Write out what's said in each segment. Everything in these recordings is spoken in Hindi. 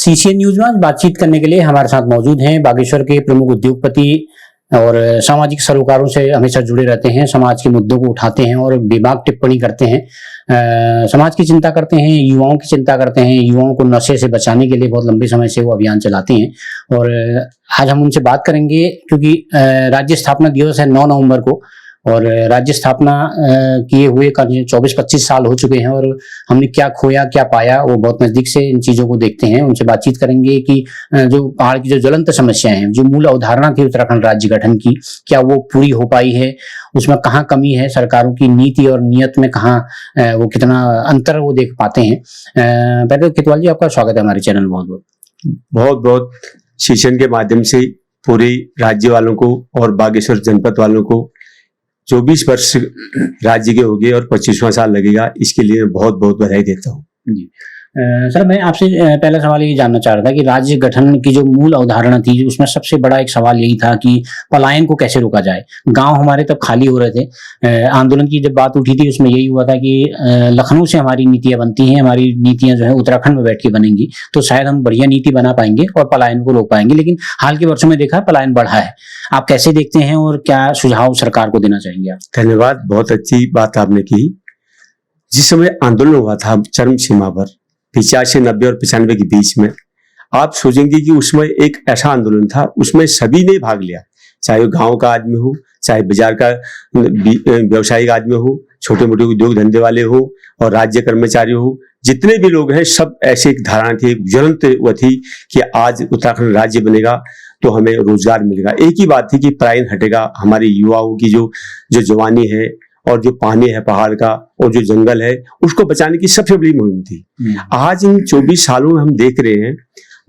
सीसीएन न्यूज में आज बातचीत करने के लिए हमारे साथ मौजूद हैं बागेश्वर के प्रमुख उद्योगपति और सामाजिक सरोकारों से हमेशा जुड़े रहते हैं, समाज के मुद्दों को उठाते हैं और बेबाक टिप्पणी करते हैं। समाज की चिंता करते हैं, युवाओं की चिंता करते हैं, युवाओं को नशे से बचाने के लिए बहुत लंबे समय से वो अभियान चलाते हैं। और आज हम उनसे बात करेंगे क्योंकि राज्य स्थापना दिवस है 9 नवंबर को और राज्य स्थापना किए हुए 24-25 साल हो चुके हैं और हमने क्या खोया क्या पाया वो बहुत नजदीक से इन चीजों को देखते हैं। उनसे बातचीत करेंगे कि जो पहाड़ की जो ज्वलंत समस्याएं हैं, जो मूल अवधारणा थी उत्तराखंड राज्य गठन की, क्या वो पूरी हो पाई है, उसमें कहाँ कमी है, सरकारों की नीति और नियत में कहाँ वो कितना अंतर वो देख पाते हैं। पहले तो कितवाल जी आपका स्वागत है हमारे चैनल में। बहुत बहुत सीसीएन के माध्यम से पूरे राज्य वालों को और बागेश्वर जनपद वालों को 24 वर्ष राज्य के हो गए और 25वां साल लगेगा, इसके लिए मैं बहुत बहुत बधाई देता हूँ। सर, मैं आपसे पहला सवाल ये जानना चाह रहा था कि राज्य गठन की जो मूल अवधारणा थी उसमें सबसे बड़ा एक सवाल यही था कि पलायन को कैसे रोका जाए। गांव हमारे तब खाली हो रहे थे। आंदोलन की जब बात उठी थी उसमें यही हुआ था कि लखनऊ से हमारी नीतियां बनती हैं, हमारी नीतियां जो है उत्तराखंड में बैठ के बनेंगी तो शायद हम बढ़िया नीति बना पाएंगे और पलायन को रोक पाएंगे। लेकिन हाल के वर्षों में देखा पलायन बढ़ा है। आप कैसे देखते हैं और क्या सुझाव सरकार को देना चाहेंगे आप? धन्यवाद, बहुत अच्छी बात आपने की। जिस समय आंदोलन हुआ था चरम सीमा पर 85, 90 और 95 के बीच में, आप सोचेंगे कि उसमें एक ऐसा आंदोलन था, उसमें सभी ने भाग लिया, चाहे वो गांव का आदमी हो, चाहे बाजार का व्यवसायिक आदमी हो, छोटे मोटे उद्योग धंधे वाले हो और राज्य कर्मचारी हो, जितने भी लोग हैं सब ऐसी एक धारणा थी, एक ज्वलंत वो थी कि आज उत्तराखंड राज्य बनेगा तो हमें रोजगार मिलेगा। एक ही बात थी कि पलायन हटेगा, हमारे युवाओं की जो जवानी है और जो पानी है पहाड़ का और जो जंगल है उसको बचाने की सबसे बड़ी मुहिम थी। आज इन 24 सालों में हम देख रहे हैं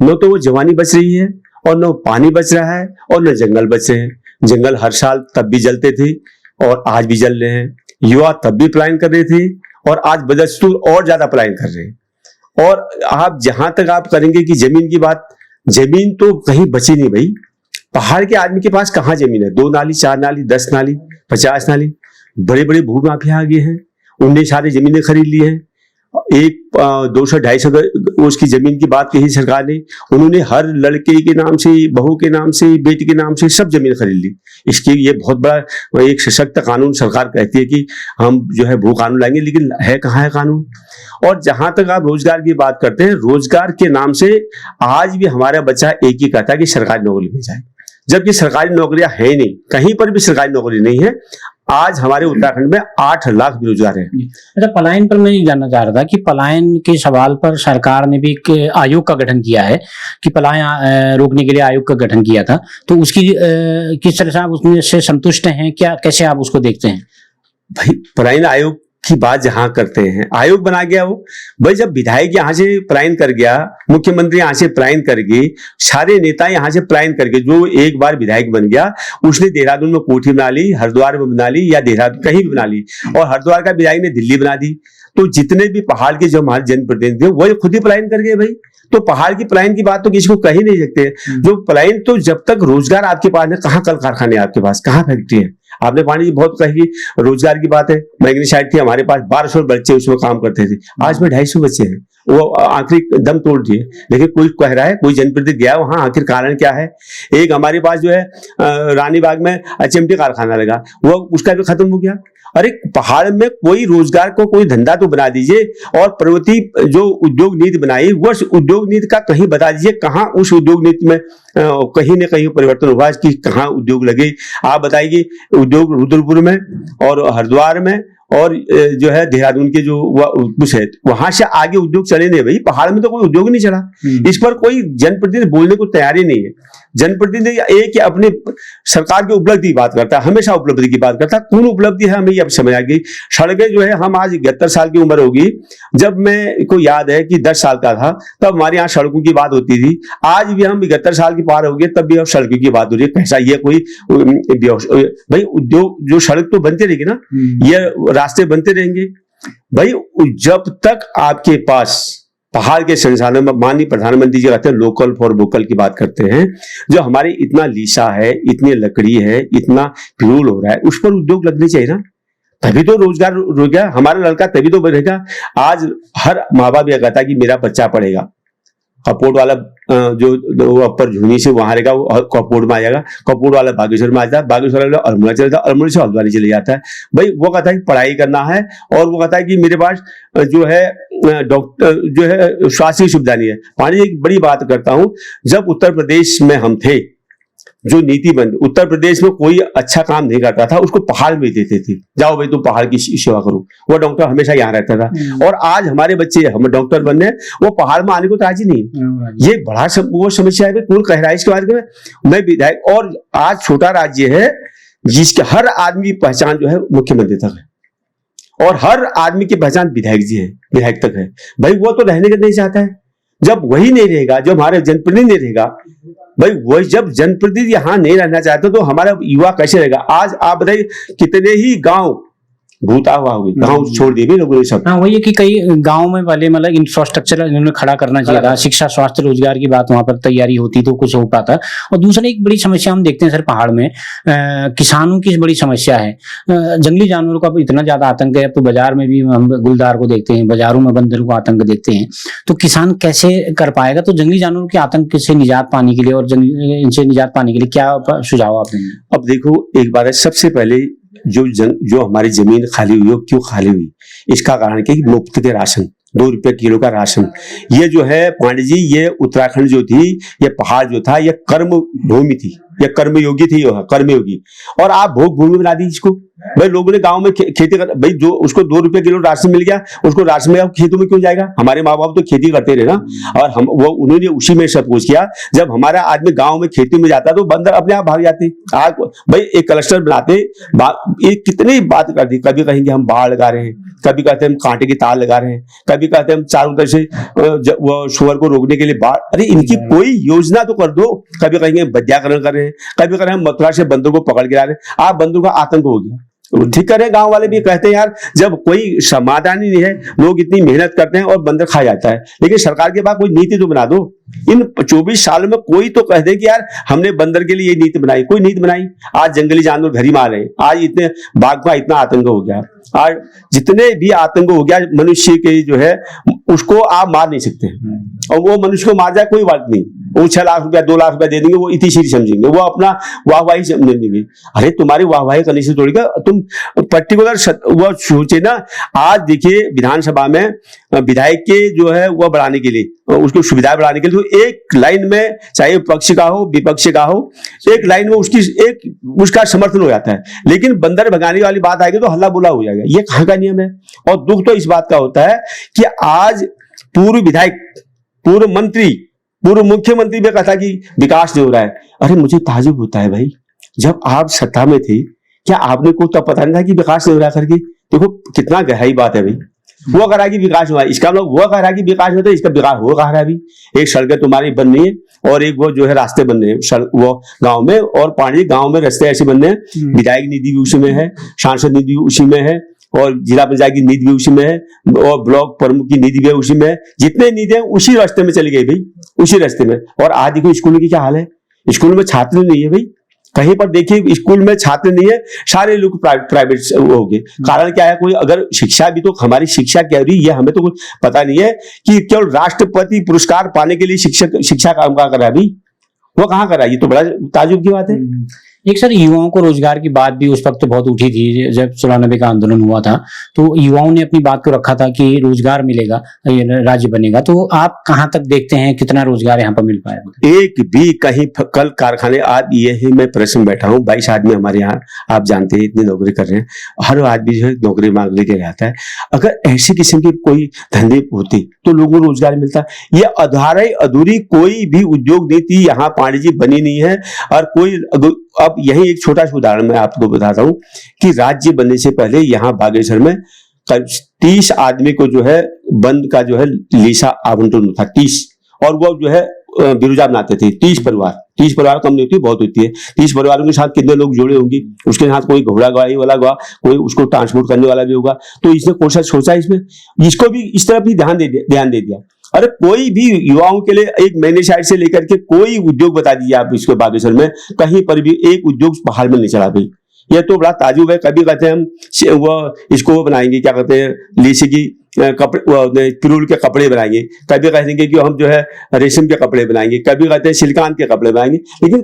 न तो वो जवानी बच रही है और न पानी बच रहा है और न जंगल बच रहे हैं। जंगल हर साल तब भी जलते थे और आज भी जल रहे हैं। युवा तब भी पलायन कर रहे थे और आज बदस्तूर और ज्यादा पलायन कर रहे हैं। और आप जहां तक आप करेंगे कि जमीन की बात, जमीन तो कहीं बची नहीं भाई। पहाड़ के आदमी के पास कहाँ जमीन है? 2 नाली, 4 नाली, 10 नाली, 50 नाली। बड़े बड़े भूमाफिया आ गए हैं, उनने सारी जमीनें खरीद ली हैं। 200-250 उसकी जमीन की बात कही सरकार ने, उन्होंने हर लड़के के नाम से, बहू के नाम से, बेटी के नाम से सब जमीन खरीद ली। इसके ये बहुत बड़ा एक सशक्त कानून सरकार कहती है कि हम जो है भू कानून लाएंगे, लेकिन है कहाँ है कानून। और जहां तक आप रोजगार की बात करते हैं, रोजगार के नाम से आज भी हमारा बच्चा एक ही कहता है कि सरकारी नौकरी मिल जाए, जबकि सरकारी नौकरियां है नहीं, कहीं पर भी सरकारी नौकरी नहीं है। आज हमारे उत्तराखंड में 8 लाख बेरोजगार हैं। अच्छा, पलायन पर मैं ये जानना चाह रहा था कि पलायन के सवाल पर सरकार ने भी एक आयोग का गठन किया है कि पलायन रोकने के लिए आयोग का गठन किया था, तो उसकी किस तरह से आप उसमें से संतुष्ट हैं, क्या कैसे आप उसको देखते हैं? भाई पलायन आयोग की बात जहां करते हैं, आयोग बना गया वो भाई, जब विधायक यहां से पलायन कर गया, मुख्यमंत्री यहां से पलायन कर गए, सारे नेता यहां से पलायन कर गए। जो एक बार विधायक बन गया उसने देहरादून में कोठी बना ली, हरिद्वार में बना ली या देहरादून कहीं भी बना ली, और हरिद्वार का विधायक ने दिल्ली बना दी। तो जितने भी पहाड़ के जो हमारे जनप्रतिनिधि थे वो खुद ही पलायन कर गए भाई। तो पहाड़ की पलायन की बात तो किसी को कह ही नहीं सकते। जो पलायन, तो जब तक रोजगार आपके पास है, कहाँ कल कारखाने आपके पास, कहाँ फैक्ट्री है? आपने पानी जी बहुत कही रोजगार की बात है। मैगनी साइड थी हमारे पास, 1200 बच्चे उसमें काम करते थे, आज में 250 बच्चे हैं, वो आखिरी दम तोड़ दिए। लेकिन कोई कह रहा है, कोई जनप्रतिनिधि गया वहां, आखिर कारण क्या है? एक हमारे पास जो है रानीबाग में एचएमटी कारखाना लगा, वो उसका भी खत्म हो गया। अरे पहाड़ में कोई रोजगार को कोई धंधा तो बना दीजिए, और प्रवृत्ति जो उद्योग नीति बनाई वो उद्योग नीति का कहीं बता दीजिए, कहाँ उस उद्योग नीति में कहीं न कहीं परिवर्तन हुआ कि कहाँ उद्योग लगे। आप बताइए, उद्योग रुद्रपुर में और हरिद्वार में और जो है देहरादून के जो कुछ है वहां से आगे उद्योग चले नहीं भाई। पहाड़ में तो कोई उद्योग नहीं चला। इस पर कोई जनप्रतिनिधि बोलने को तैयार ही नहीं है। जनप्रतिनिधि एक अपने सरकार की उपलब्धि की बात करता है, हमेशा उपलब्धि की बात करता है। कौन उपलब्धि है हमें अब समझ आ गई। सड़कें जो है, हम आज 71 साल की उम्र होगी, जब मैं को याद है कि 10 साल का था तब हमारे यहाँ सड़कों की बात होती थी। आज भी हम 71 साल की पार हो गए तब भी अब सड़कों की बात हो रही है। कैसा ये कोई भाई उद्योग, जो सड़क तो बनती रहेगी ना, ये रास्ते बनते रहेंगे भाई। जब तक आपके पास पहाड़ के संसाधन में, माननीय प्रधानमंत्री जी कहते हैं लोकल फॉर वोकल की बात करते हैं, जो हमारी इतना लीसा है, इतनी लकड़ी है, इतना फ्यूल हो रहा है, उस पर उद्योग लगने चाहिए ना, तभी तो रोजगार रोजगार हमारा लड़का तभी तो बढ़ेगा। आज हर माँ बाप यह कहता है कि मेरा बच्चा पढ़ेगा, कपकोट वाला जो अपर झुनी से वहां रहेगा वो कपकोट में आ जाएगा, कपकोट वाला बागेश्वर में आ जाता है, बागेश्वर वाला अल्मोड़ा चला जाता है, अल्मोड़ा से हल्द्वानी चले जाता है। भाई वो कहता है कि पढ़ाई करना है और वो कहता है कि मेरे पास जो है डॉक्टर जो है स्वास्थ्य की सुविधा नहीं है। पानी एक बड़ी बात करता हूं, जब उत्तर प्रदेश में हम थे, जो नीति बन उत्तर प्रदेश में कोई अच्छा काम नहीं करता था उसको पहाड़ में देते थे, जाओ भाई तुम पहाड़ की सेवा करो, वो डॉक्टर हमेशा यहाँ रहता था। और आज हमारे बच्चे हम डॉक्टर बनने वो पहाड़ में आने को तो राजी नहीं। ये बड़ा वो समस्या है कुल गहराइश के बारे में। मैं विधायक, और आज छोटा राज्य है जिसके हर आदमी की पहचान जो है मुख्यमंत्री तक है और हर आदमी की पहचान विधायक जी है, विधायक तक है। भाई वो तो रहने का नहीं चाहता है। जब वही नहीं रहेगा, जब हमारे जनप्रतिनिधि नहीं रहेगा, भाई वही जब जनप्रतिनिधि यहाँ नहीं रहना चाहते तो हमारा युवा कैसे रहेगा। आज आप बताइए कितने ही गांव भूता हुआ होगी, गांव छोड़ दिए भी लोगों ने सब। हाँ, वही है कि कई गांव में पहले मतलब इंफ्रास्ट्रक्चर इन्होंने खड़ा करना चाहिए था, शिक्षा स्वास्थ्य रोजगार की बात वहां पर तैयारी होती तो कुछ हो पाता। और दूसरा एक बड़ी समस्या हम देखते हैं सर पहाड़ में किसानों की बड़ी समस्या है। जंगली जानवरों का इतना ज्यादा आतंक है, अब तो बाजार में भी हम गुलदार को देखते हैं, बाजारों में बंदरों को आतंक देखते हैं, तो किसान कैसे कर पाएगा। तो जंगली जानवरों के आतंक से निजात पाने के लिए और इनसे निजात पाने के लिए क्या सुझाव आप देंगे? अब देखो एक बार है, सबसे पहले जो हमारी जमीन खाली हुई हो, क्यों खाली हुई, इसका कारण क्या कि मुफ्त के राशन, 2 रुपए किलो का राशन। ये जो है पांडे जी, ये उत्तराखंड जो थी, ये पहाड़ जो था, ये कर्म भूमि थी, ये कर्मयोगी थी, कर्मयोगी, और आप भोग भूमि बना दी इसको। भाई लोगों ने गांव में खेती कर, भाई जो उसको 2 रुपए किलो राशन मिल गया, उसको राशन में अब खेतों में क्यों जाएगा। हमारे माँ बाप तो खेती करते रहे ना, और हम वो उन्होंने उसी में सब कुछ किया। जब हमारा आदमी गांव में खेती में जाता तो बंदर अपने आप भाग जाते। आज भाई एक क्लस्टर बनाते, ये कितनी बात कर दी, कभी कहेंगे हम बाढ़ लगा रहे हैं, कभी कहते हैं हम कांटे की तार लगा रहे हैं, कभी कहते हैं हम चारों तरफ से वो शुअर को रोकने के लिए बाढ़। अरे इनकी कोई योजना तो कर दो। कभी कहेंगे वैद्याकरण कर रहे हैं, कभी कह रहे हैं मथुरा से बंदर को पकड़ के ला रहे हैं। आप बंदर का आतंक हो गया, ठीक करे। गांव वाले भी कहते हैं यार जब कोई समाधान ही नहीं है, लोग इतनी मेहनत करते हैं और बंदर खा जाता है, लेकिन सरकार के पास कोई नीति तो बना दो। इन 24 साल में कोई तो कह दे कि यार हमने बंदर के लिए ये नीति बनाई, कोई नीति बनाई। आज जंगली जानवर घर ही मार रहे हैं, आज इतने बाघ का इतना आतंक हो गया, आज जितने भी आतंक हो गया मनुष्य के जो है उसको आप मार नहीं सकते। और वो मनुष्य को मार जाए कोई बात नहीं, वो 6 लाख रुपया 2 लाख रुपया दे देंगे, वो इतनी सीधी समझेंगे, वो अपना वाहवाही समझेंगे। अरे तुम्हारी वाहवाही करने से थोड़ी का तुम पर्टिकुलर वो सोचे ना। आज देखिए विधानसभा में विधायक के जो है वो बढ़ाने के लिए, उसकी सुविधा बढ़ाने के लिए, तो एक लाइन में चाहे पक्ष का हो विपक्ष का हो, एक लाइन में उसका समर्थन हो जाता है। लेकिन बंदर भगाने वाली बात आएगी तो हल्ला बुला हो जाएगा। ये कहाँ का नियम है। और दुख तो इस बात का होता है कि आज पूर्व विधायक, पूर्व मंत्री, पूर्व मुख्यमंत्री भी कहता कि विकास नहीं हो रहा है। अरे मुझे ताजुब होता है भाई, जब आप सत्ता में थे क्या आपने को तो पता नहीं था कि विकास नहीं हो रहा करके। देखो कितना गहराई बात है भाई। वो कह रहा है कि विकास हुआ, इसका मतलब वो कह रहा है कि विकास होता है, इसका विकास हो कहा रहा है अभी। एक सड़कें तुम्हारी बन रही है और एक वो जो है रास्ते बन रहे हैं वो गांव में, और पानी गांव में रास्ते ऐसे बन रहे हैं। विधायक निधि भी उसी में है, सांसद निधि भी उसी में है, और जिला पंचायत की नीति भी उसी में है, और ब्लॉक प्रमुख की नीति भी उसी में है। जितने नीति है उसी रास्ते में चली गई भाई, उसी रास्ते में। और आज देखो स्कूल की क्या हाल है, स्कूल में छात्र नहीं है भाई, कहीं पर देखिए स्कूल में छात्र नहीं है, सारे लोग प्राइवेट हो गए। कारण क्या है, कोई अगर शिक्षा भी तो हमारी शिक्षा क्या हो रही है हमें तो कुछ पता नहीं है कि केवल राष्ट्रपति पुरस्कार पाने के लिए शिक्षा काम कर रहा है अभी, वो कहाँ कर रहा है। ये तो बड़ा ताजुब की बात है। एक सर युवाओं को रोजगार की बात भी उस वक्त बहुत उठी थी जब 96 का आंदोलन हुआ था, तो युवाओं ने अपनी बात को रखा था कि रोजगार मिलेगा, राज्य बनेगा। तो आप कहां तक देखते हैं कितना रोजगार यहाँ पर मिल पाएगा? एक भी कहीं कल कारखाने, आज यही मैं प्रश्न बैठा हूँ, 22 आदमी हमारे यहाँ आप जानते हैं इतनी नौकरी कर रहे हैं, हर आदमी जो है नौकरी मांग लेके आता है। अगर ऐसी किस्म की कोई धंधे होती तो लोगों को रोजगार मिलता। ये अधूरी कोई भी उद्योग नीति यहाँ पांडे जी बनी नहीं है। और कोई अब यही एक छोटा सा उदाहरण मैं आपको बताता हूं कि राज्य बनने से पहले यहाँ बागेश्वर में 30 आदमी को जो है वन का जो है लीसा आवंटन था, 30, और वो जो है बिरुजा बनाते थे। 30 परिवार कम नहीं होती, बहुत होती है। 30 परिवारों के साथ कितने लोग जुड़े होंगे, उसके साथ कोई घोड़ा गाड़ी वाला होगा, कोई उसको ट्रांसपोर्ट करने वाला भी होगा। तो इसने कौन सा सोचा, इसमें इसको भी इस तरफ भी ध्यान दे दिया। अरे कोई भी युवाओं के लिए एक मैंने साइड से लेकर के कोई उद्योग बता दीजिए आप इसको बागेश्वर में, कहीं पर भी एक उद्योग पहाड़ में नहीं चला भाई। ये तो बड़ा ताजुब है। कभी कहते हैं हम वो इसको बनाएंगे, क्या कहते हैं, लीची की कपड़े पिरूल के कपड़े बनाएंगे, कभी कहेंगे कि हम जो है रेशम के कपड़े बनाएंगे, कभी कहते हैं सिलिकॉन के कपड़े बनाएंगे। लेकिन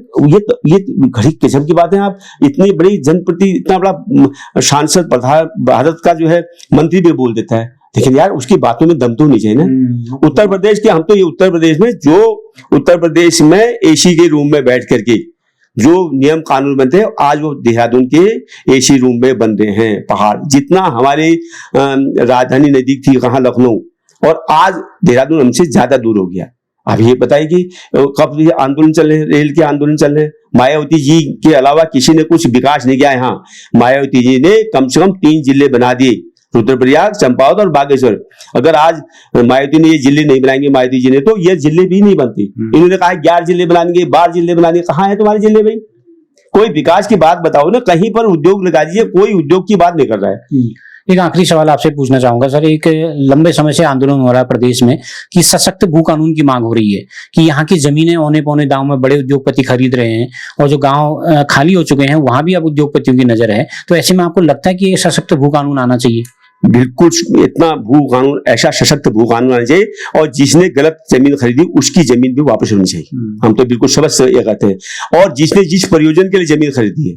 ये घड़ी गजब की बात है। आप इतनी बड़ी जनप्रति इतना बड़ा सांसद प्रधान भारत का जो है मंत्री भी बोल देता है, लेकिन यार उसकी बातों में दम तो नहीं चाहिए ना। उत्तर प्रदेश के हम तो ये उत्तर प्रदेश में जो उत्तर प्रदेश में एसी के रूम में बैठ करके जो नियम कानून बनते हैं, आज वो देहरादून के एसी रूम में बन रहे हैं। पहाड़ जितना हमारी राजधानी नजदीक थी, कहाँ लखनऊ, और आज देहरादून हमसे ज्यादा दूर हो गया। अब ये बताइए कि कब ये आंदोलन चल रहे हैं, रेल के आंदोलन चल रहे हैं। मायावती जी के अलावा किसी ने कुछ विकास नहीं किया है। हाँ, मायावती जी ने कम से कम 3 जिले बना दिए, रुद्रप्रयाग, चंपावत और बागेश्वर। अगर आज मायावती ने ये जिले नहीं बनाएंगे, मायावती जी ने, तो ये जिले भी नहीं बनती। इन्होंने कहा 11 जिले बनाएंगे, 12 जिले बनाएंगे। कहाँ है तुम्हारे जिले भाई? कोई विकास की बात बताओ ना, कहीं पर उद्योग लगा दीजिए। कोई उद्योग की बात नहीं कर रहा है। एक आखिरी सवाल आपसे पूछना चाहूंगा सर। एक लंबे समय से आंदोलन हो रहा है प्रदेश में कि सशक्त भू कानून की मांग हो रही है कि यहाँ की जमीनें औने पौने दाम में बड़े उद्योगपति खरीद रहे हैं, और जो गांव खाली हो चुके हैं वहां भी अब उद्योगपतियों की नजर है। तो ऐसे में आपको लगता है कि ये सशक्त भू कानून आना चाहिए? बिल्कुल, इतना भू कानून, ऐसा सशक्त भू कानून आना चाहिए, और जिसने गलत जमीन खरीदी उसकी जमीन भी वापस होनी चाहिए। हम तो बिल्कुल समझ से ये कहते हैं। और जिसने जिस प्रयोजन के लिए जमीन खरीदी है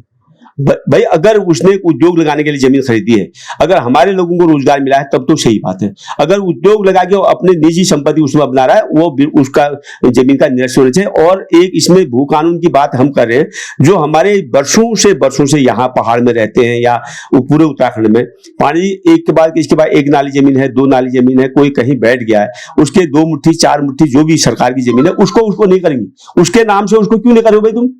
भाई, अगर उसने उद्योग लगाने के लिए जमीन खरीदी है, अगर हमारे लोगों को रोजगार मिला है तब तो सही बात है। अगर उद्योग लगा के अपने निजी संपत्ति उसमें अपना रहा है, वो उसका जमीन का निरसन होना चाहिए। और एक इसमें भू कानून की बात हम कर रहे हैं, जो हमारे वर्षों से यहाँ पहाड़ में रहते हैं या पूरे उत्तराखंड में, पानी एक के बाद इसके बाद एक नाली जमीन है, 2 नाली जमीन है, कोई कहीं बैठ गया है, उसके 2 मुट्ठी 4 मुट्ठी जो भी सरकार की जमीन है उसको नहीं करेंगे। उसके नाम से उसको क्यों नहीं करोगे भाई तुम?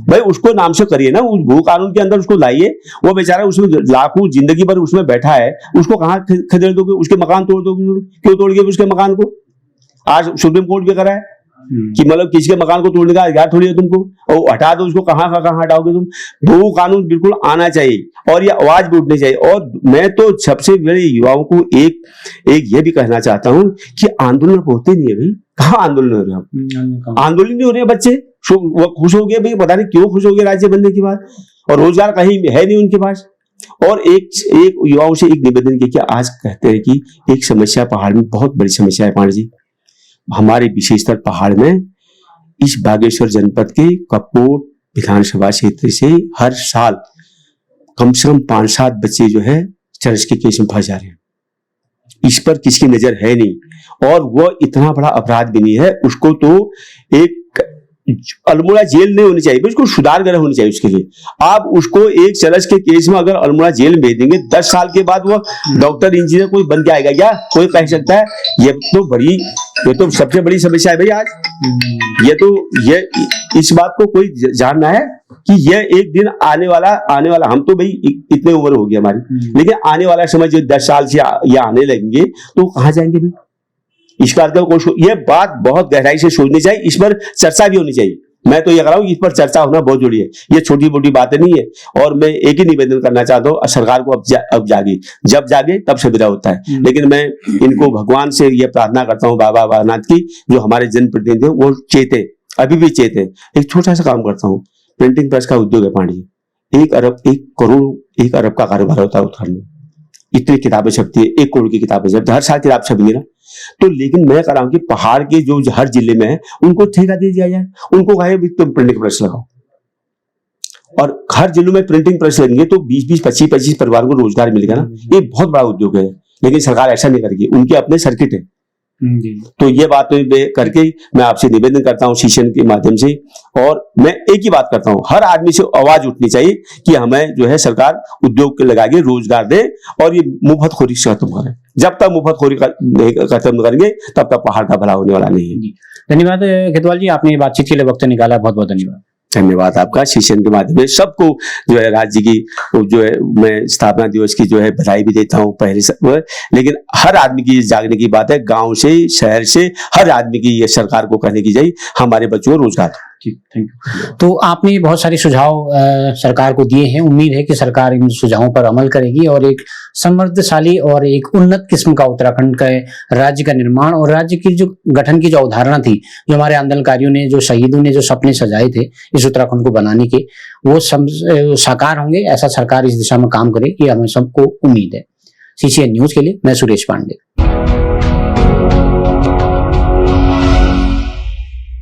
भाई उसको नाम से करिए ना, उस भू कानून के अंदर उसको लाइए। वो बेचारा उसमें लाखों जिंदगी भर उसमें बैठा है, उसको कहाँ खदेड़ दोगे? उसके मकान तोड़ दोगे? क्यों तोड़ गए उसके मकान को? आज सुप्रीम कोर्ट भी करा है कि मतलब किसी के मकान को तोड़ने का अधिकार थोड़ी है तुमको, और हटा दो उसको। कहाँ हटाओगे तुम? भू कानून बिल्कुल आना चाहिए और ये आवाज भी उठनी चाहिए। और मैं तो सबसे बड़े युवाओं को एक ये भी कहना चाहता हूँ कि आंदोलन होते नहीं है भाई। कहाँ आंदोलन हो रहे हैं? आंदोलन नहीं हो रहे हैं बच्चे, वो खुश हो गए भाई, पता नहीं क्यों खुश हो गए राज्य बनने के बाद, और रोजगार कहीं है नहीं उनके पास। और एक युवाओं से एक निवेदन किया कि आज कहते हैं कि एक समस्या पहाड़ में बहुत बड़ी समस्या है पांडे जी, हमारे विशेषतर पहाड़ में इस बागेश्वर जनपद के कपकोट विधानसभा क्षेत्र से हर साल कम से कम 5-7 बच्चे जो है चरस के केस में फंस जा रहे हैं। इस पर किसकी नजर है नहीं, और वो इतना बड़ा अपराध भी नहीं है। उसको तो एक अल्मोड़ा जेल नहीं होनी चाहिए, उसको सुधार गृह होनी चाहिए। उसके लिए आप उसको एक चरस के केस में अगर अल्मोड़ा जेल में भेज देंगे, 10 साल के बाद वो डॉक्टर इंजीनियर कोई बन के आएगा क्या? कोई कह सकता है? ये तो सबसे बड़ी समस्या है भाई आज। ये इस बात को कोई जानना है कि ये एक दिन आने वाला हम तो भाई इतने उम्र हो गई हमारी, लेकिन आने वाला समय जो 10 साल से ये आने लगेंगे तो कहाँ जाएंगे भाई? इस बात को ये बात बहुत गहराई से सोचनी चाहिए, इस पर चर्चा भी होनी चाहिए। मैं तो ये कह रहा हूँ इस पर चर्चा होना बहुत जरूरी है, ये छोटी मोटी बातें नहीं है। और मैं एक ही निवेदन करना चाहता हूँ, सरकार को अब जागे, जब जागे तब सुविधा होता है। लेकिन मैं इनको भगवान से ये प्रार्थना करता हूँ, बाबा बाबनाथ की, जो हमारे जनप्रतिनिधि वो चेते, अभी भी चेते। एक छोटा सा काम करता हूँ, प्रिंटिंग प्रेस का उद्योग है पांडे, 1 अरब का कारोबार होता है उत्तराखंड में। इतनी किताबें छपती है, 1 करोड़ की किताबें छपती है, हर साल किताब छपेगी ना। तो लेकिन मैं कह रहा हूं कि पहाड़ के जो हर जिले में है उनको ठेका दे दिया जाए, उनको कहे तुम प्रिंटिंग प्रेस लगाओ, और हर जिलों में प्रिंटिंग प्रेस लगेंगे तो 20-20, 25-25 परिवार को रोजगार मिलेगा ना। ये बहुत बड़ा उद्योग है, लेकिन सरकार ऐसा नहीं करेगी, उनके अपने सर्किट है। तो ये बात करके मैं आपसे निवेदन करता हूं सेशन के माध्यम से, और मैं एक ही बात करता हूं, हर आदमी से आवाज उठनी चाहिए कि हमें जो है सरकार उद्योग लगा के रोजगार दे और ये मुफ्तखोरी से खत्म करें। जब तक मुफ्तखोरी खत्म करेंगे तब तक पहाड़ का भला होने वाला नहीं है। धन्यवाद खेतवाल जी, आपने बातचीत के लिए वक्त निकाला, बहुत बहुत धन्यवाद। धन्यवाद आपका। सेशन के माध्यम से सबको जो है राज्य की जो है मैं स्थापना दिवस की जो है बधाई भी देता हूँ पहले से, लेकिन हर आदमी की जागने की बात है, गांव से शहर से हर आदमी की ये सरकार को कहने की चाहिए हमारे बच्चों को रोजगार। ठीक, थैंक यू। तो आपने बहुत सारे सुझाव सरकार को दिए हैं, उम्मीद है कि सरकार इन सुझावों पर अमल करेगी और एक समृद्धशाली और एक उन्नत किस्म का उत्तराखंड का राज्य का निर्माण और राज्य की जो गठन की जो अवधारणा थी, जो हमारे आंदोलनकारियों ने, जो शहीदों ने जो सपने सजाए थे इस उत्तराखंड को बनाने के, वो साकार होंगे। ऐसा सरकार इस दिशा में काम करे, ये हमें सबको उम्मीद है। CCN न्यूज के लिए मैं सुरेश पांडे।